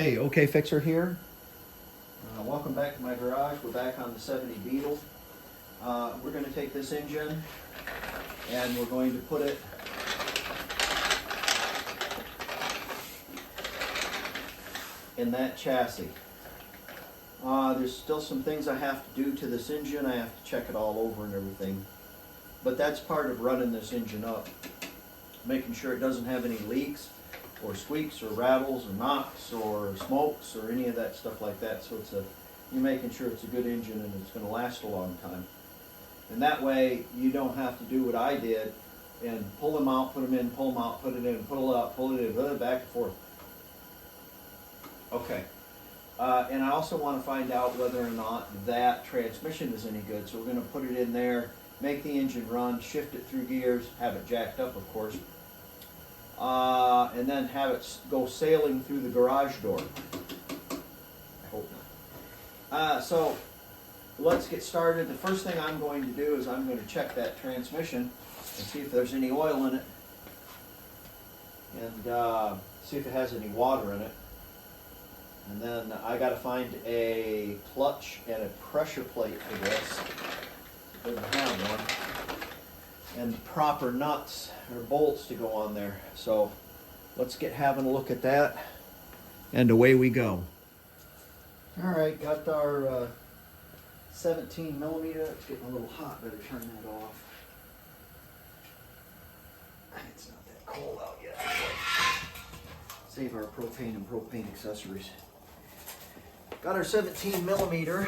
Hey, OK Fixer here. Welcome back to my garage. We're back on the 70 Beetle. We're going to take this engine and we're going to put it in that chassis. There's still some things I have to do to this engine. I have to check it all over and everything. But that's part of running this engine up. Making sure it doesn't have any leaks or squeaks or rattles or knocks or smokes or any of that stuff like that. So you're making sure it's a good engine and it's going to last a long time. And that way you don't have to do what I did and pull them out, put them in, pull them out, put it in, pull it out, pull it in, back and forth. Okay. And I also want to find out whether or not that transmission is any good. So we're going to put it in there, make the engine run, shift it through gears, have it jacked up, of course. And then have it go sailing through the garage door. I hope not. So let's get started. The first thing I'm going to do is I'm going to check that transmission and see if there's any oil in it, and see if it has any water in it. And then I got to find a clutch and a pressure plate for this. It doesn't have one. And proper nuts or bolts to go on there. So let's get having a look at that, and away we go. All right, got our 17 millimeter. It's getting a little hot. Better turn that off. It's not that cold out yet. Save our propane and propane accessories. Got our 17 millimeter.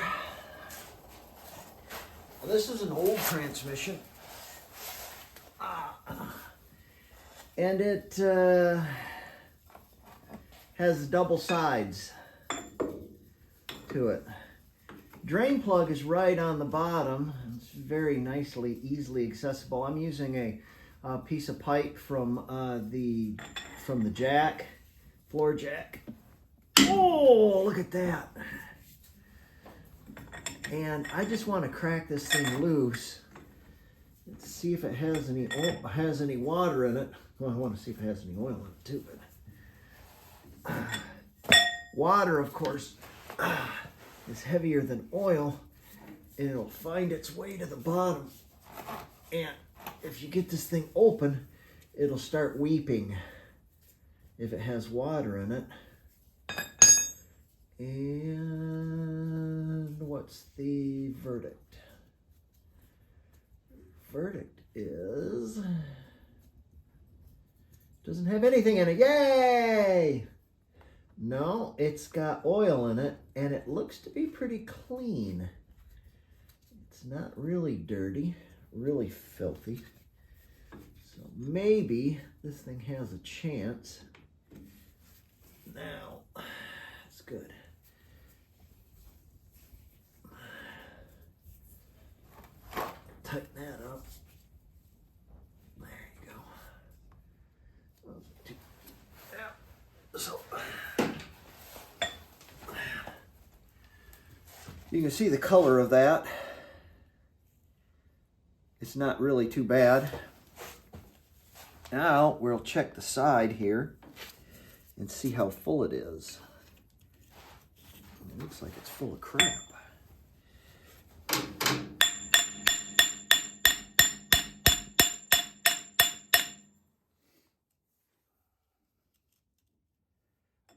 Well, this is an old transmission. And it has double sides to it. Drain plug is right on the bottom. It's very nicely, easily accessible. I'm using a piece of pipe from the jack, floor jack. Oh, look at that! And I just want to crack this thing loose. Let's see if it has any water in it. Well, I want to see if it has any oil in it too. But water, of course, is heavier than oil, and it'll find its way to the bottom. And if you get this thing open, it'll start weeping if it has water in it. And what's the verdict? Verdict is doesn't have anything in it. Yay! No, it's got oil in it, and it looks to be pretty clean. It's not really dirty, really filthy. So maybe this thing has a chance. Now, it's good. Tighten that up. There you go. Yeah. So you can see the color of that. It's not really too bad. Now we'll check the side here and see how full it is. It looks like it's full of crap.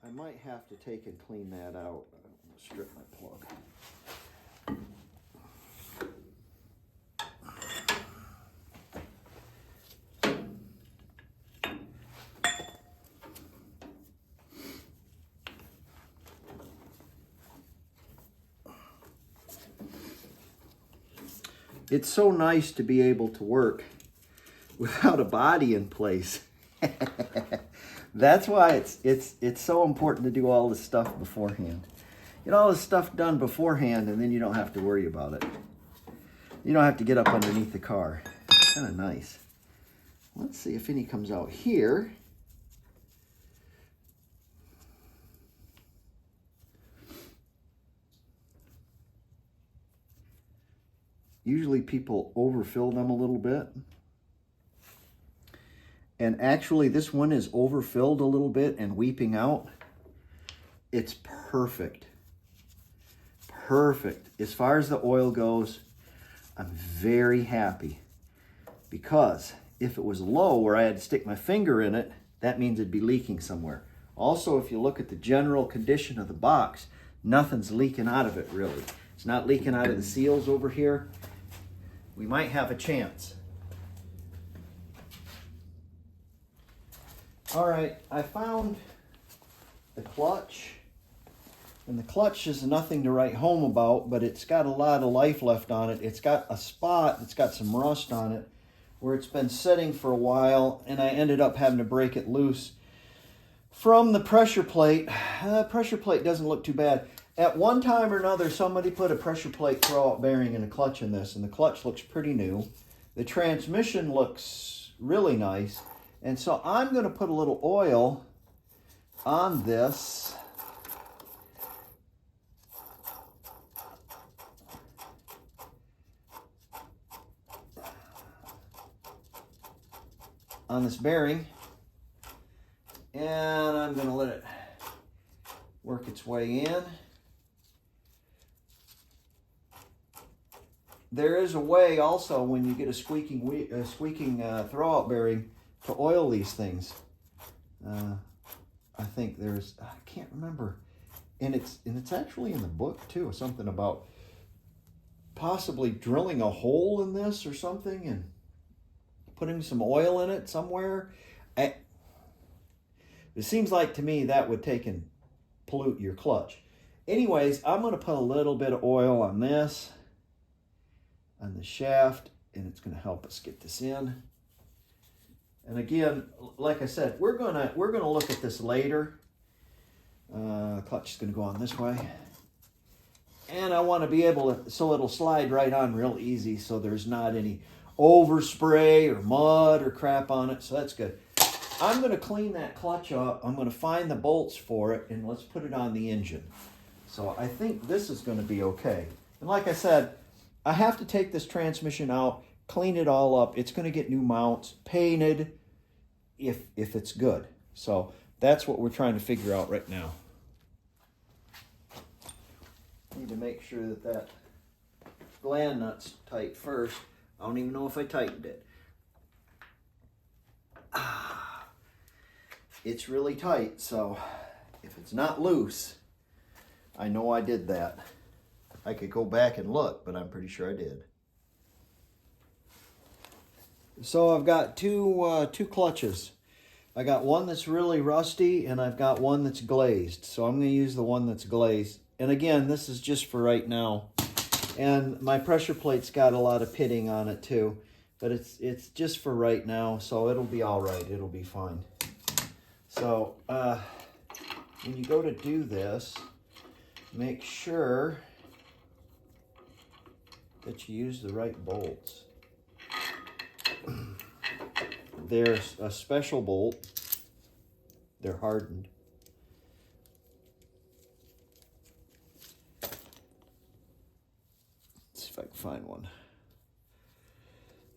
I might have to take and clean that out. I'm going to strip my plug. It's so nice to be able to work without a body in place. That's why it's so important to do all this stuff beforehand. Get all this stuff done beforehand, and then you don't have to worry about it. You don't have to get up underneath the car. Kind of nice. Let's see if any comes out here. Usually people overfill them a little bit. And actually this one is overfilled a little bit and weeping out. it's perfect. Perfect. As far as the oil goes, I'm very happy, because if it was low where I had to stick my finger in it, that means it'd be leaking somewhere. Also, if you look at the general condition of the box, nothing's leaking out of it really. It's not leaking out of the seals over here. We might have a chance. All right, I found the clutch. And the clutch is nothing to write home about, but it's got a lot of life left on it. It's got a spot that's got some rust on it where it's been sitting for a while, and I ended up having to break it loose from the pressure plate. Pressure plate doesn't look too bad. At one time or another, somebody put a pressure plate throwout bearing and a clutch in this, and the clutch looks pretty new. The transmission looks really nice, and so I'm going to put a little oil on this. On this bearing, and I'm going to let it work its way in. There is a way also, when you get a squeaking throwout bearing, to oil these things. I think there's, I can't remember, and it's actually in the book too, something about possibly drilling a hole in this or something and putting some oil in it somewhere. It seems like to me that would take and pollute your clutch. Anyways, I'm going to put a little bit of oil on this, on the shaft, and it's going to help us get this in. And again, like I said, we're gonna look at this later. Clutch is going to go on this way, and I want to be able to, so it'll slide right on real easy, so there's not any overspray or mud or crap on it. So that's good. I'm going to clean that clutch up. I'm going to find the bolts for it, and let's put it on the engine. So I think this is going to be okay. And like I said, I have to take this transmission out, clean it all up. It's going to get new mounts, painted, if it's good. So that's what we're trying to figure out right now. Need to make sure that gland nut's tight first. I don't even know if I tightened it. It's really tight, so if it's not loose, I know I did that. I could go back and look, but I'm pretty sure I did. So I've got two clutches. I got one that's really rusty, and I've got one that's glazed. So I'm going to use the one that's glazed. And again, this is just for right now. And my pressure plate's got a lot of pitting on it too, but it's just for right now, so it'll be all right. It'll be fine. So when you go to do this, make sure that you use the right bolts. There's a special bolt. They're hardened. Let's see if I can find one.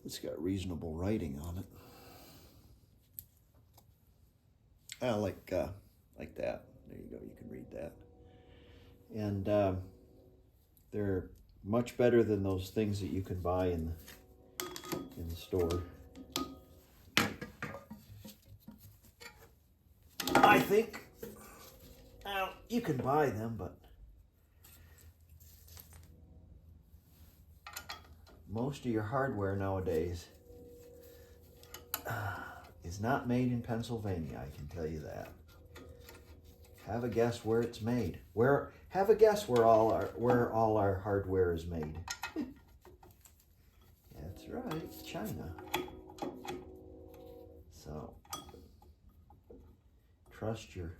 It's got reasonable writing on it. Like that. There you go. You can read that. And they're much better than those things that you can buy in the store. I think you can buy them, but most of your hardware nowadays is not made in Pennsylvania, I can tell you that. Have a guess where it's made. Have a guess where all our hardware is made. That's right, China. So trust your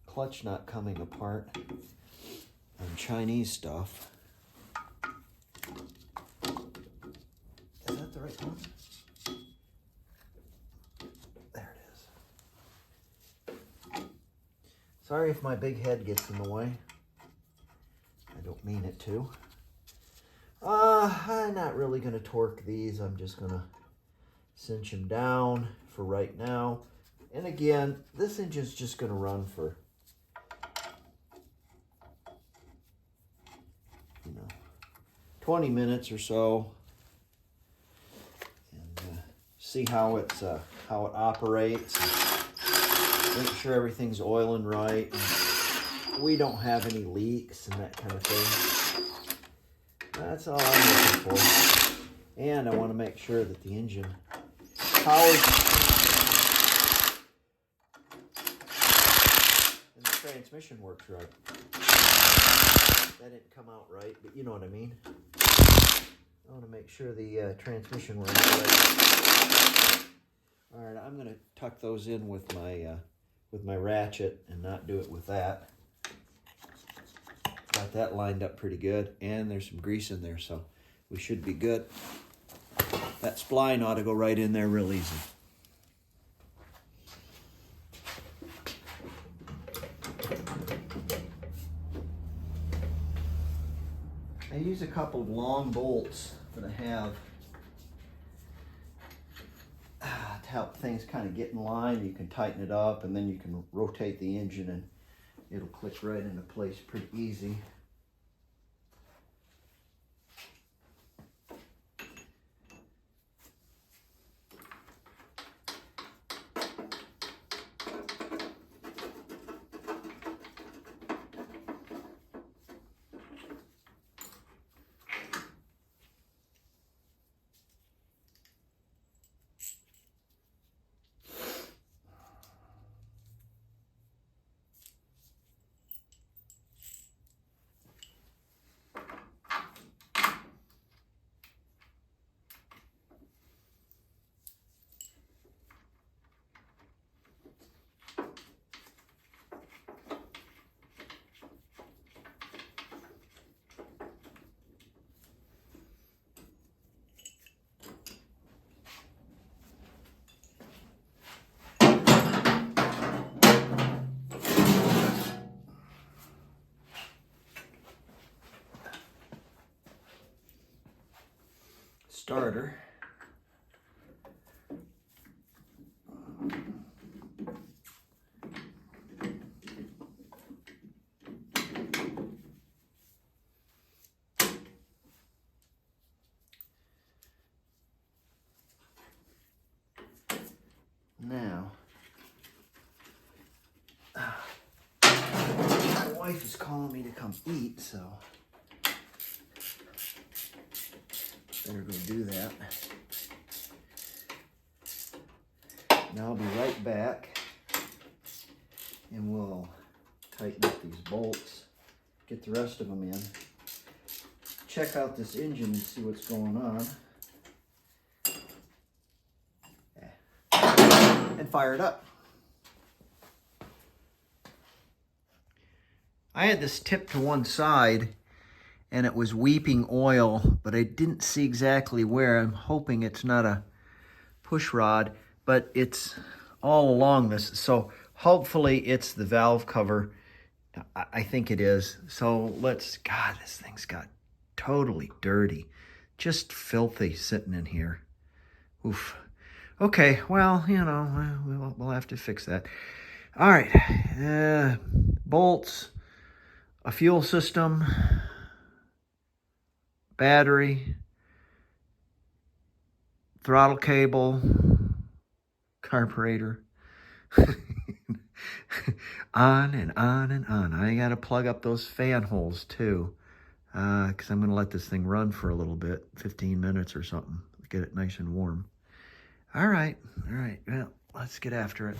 clutch not coming apart on Chinese stuff. Is that the right one? There it is. Sorry if my big head gets in the way. I don't mean it to. I'm not really going to torque these. I'm just going to cinch them down for right now. And again, this engine's just going to run for 20 minutes or so, and see how it operates. Make sure everything's oiling right. And we don't have any leaks and that kind of thing. That's all I'm looking for. And I want to make sure that the engine powers and the transmission works right. That didn't come out right, but you know what I mean. I want to make sure the transmission works right. All right, I'm going to tuck those in with my ratchet and not do it with that. Got that lined up pretty good, and there's some grease in there, so we should be good. That spline ought to go right in there real easy. I use a couple of long bolts that I have to help things kind of get in line. You can tighten it up, and then you can rotate the engine and it'll click right into place pretty easy. Starter. Now, my wife is calling me to come eat, so better go do that. Now I'll be right back, and we'll tighten up these bolts, get the rest of them in, check out this engine and see what's going on, and fire it up. I had this tipped to one side and it was weeping oil, but I didn't see exactly where. I'm hoping it's not a push rod, but it's all along this. So hopefully it's the valve cover. I think it is. So God, this thing's got totally dirty. Just filthy sitting in here. Oof. Okay, well, you know, we'll have to fix that. All right, bolts, a fuel system, battery, throttle cable, carburetor, on and on and on. I got to plug up those fan holes too, because I'm going to let this thing run for a little bit, 15 minutes or something, get it nice and warm. All right, well, let's get after it.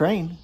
train.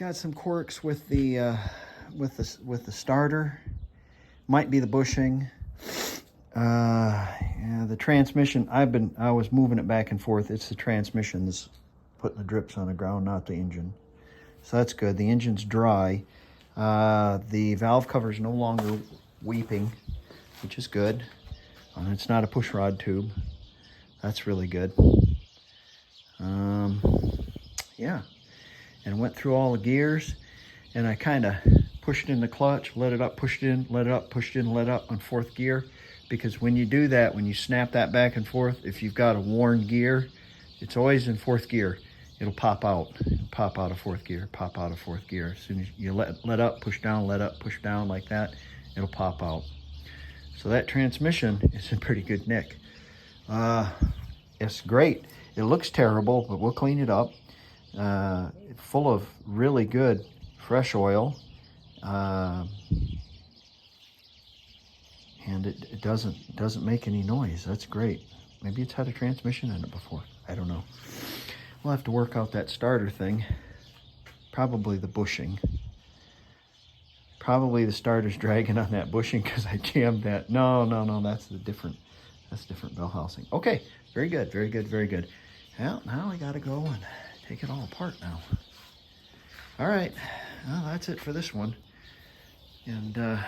got some quirks with the starter. Might be the bushing. Yeah, the transmission. I was moving it back and forth. It's the transmission that's putting the drips on the ground, not the engine. So that's good. The engine's dry. The valve cover is no longer weeping, which is good. It's not a push rod tube. That's really good. Yeah, and went through all the gears, and I kind of pushed in the clutch, let it up, pushed in, let it up, pushed in, let up on 4th gear, because when you do that, when you snap that back and forth, if you've got a worn gear, it's always in 4th gear. It'll pop out. It'll pop out of 4th gear, pop out of 4th gear. As soon as you let up, push down, let up, push down like that, it'll pop out. So that transmission is in pretty good nick. It's great. It looks terrible, but we'll clean it up. Full of really good fresh oil. And it doesn't make any noise. That's great. Maybe it's had a transmission in it before. I don't know. We'll have to work out that starter thing. Probably the bushing. Probably the starter's dragging on that bushing because I jammed that. No, that's different bell housing. Okay, very good, very good, very good. Well, now I gotta go and take it all apart now. All right, well, that's it for this one. And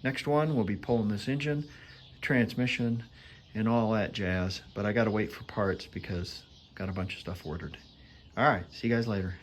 next one, we'll be pulling this engine, the transmission, and all that jazz. But I gotta wait for parts because I've got a bunch of stuff ordered. All right, see you guys later.